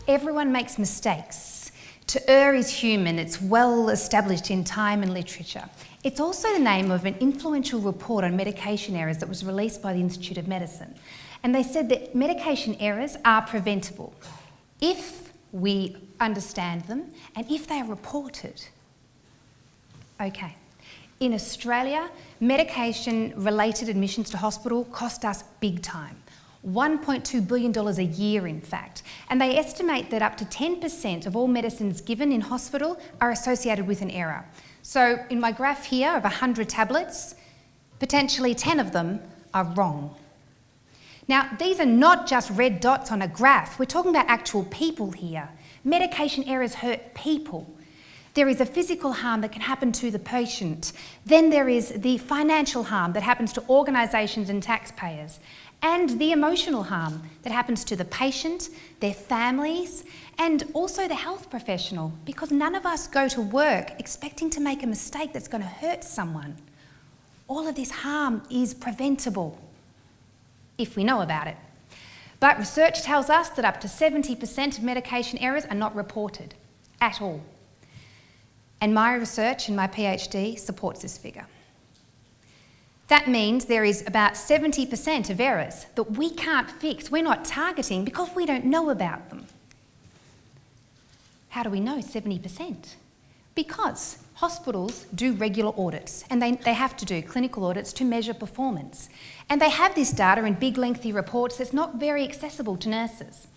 everyone makes mistakes. To err is human. It's well established in time and literature. It's also the name of an influential report on medication errors that was released by the Institute of Medicine. And they said that medication errors are preventable if we understand them and if they are reported. Okay. In Australia, medication-related admissions to hospital cost us big time. $1.2 billion a year, in fact. And they estimate that up to 10% of all medicines given in hospital are associated with an error. So in my graph here of 100 tablets, potentially 10 of them are wrong. Now, these are not just red dots on a graph. We're talking about actual people here. Medication errors hurt people. There is a physical harm that can happen to the patient. Then there is the financial harm that happens to organisations and taxpayers, and the emotional harm that happens to the patient, their families, and also the health professional, because none of us go to work expecting to make a mistake that's going to hurt someone. All of this harm is preventable if we know about it. But research tells us that up to 70% of medication errors are not reported at all. And my research in my PhD supports this figure. That means there is about 70% of errors that we can't fix, we're not targeting because we don't know about them. How do we know 70%? Because hospitals do regular audits, and they have to do clinical audits to measure performance. And they have this data in big lengthy reports that's not very accessible to nurses.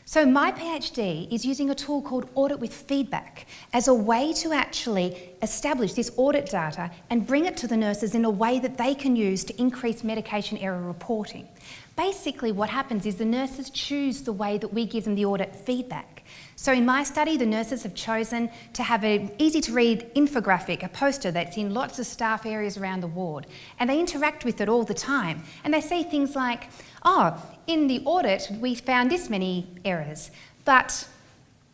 So my PhD is using a tool called Audit with Feedback as a way to actually establish this audit data and bring it to the nurses in a way that they can use to increase medication error reporting. Basically what happens is the nurses choose the way that we give them the audit feedback. So in my study, the nurses have chosen to have an easy-to-read infographic, a poster that's in lots of staff areas around the ward, and they interact with it all the time. And they say things like, oh, in the audit, we found this many errors, but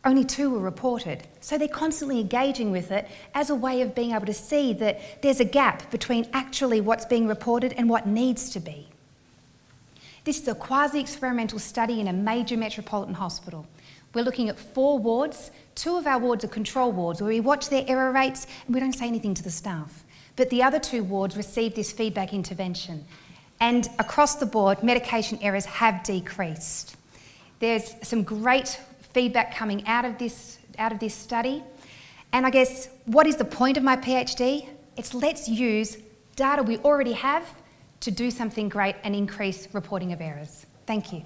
only 2 were reported. So they're constantly engaging with it as a way of being able to see that there's a gap between actually what's being reported and what needs to be. This is a quasi-experimental study in a major metropolitan hospital. We're looking at 4 wards. 2 of our wards are control wards where we watch their error rates and we don't say anything to the staff. But the other 2 wards receive this feedback intervention. And across the board, medication errors have decreased. There's some great feedback coming out of this study. And I guess, what is the point of my PhD? It's let's use data we already have to do something great and increase reporting of errors. Thank you.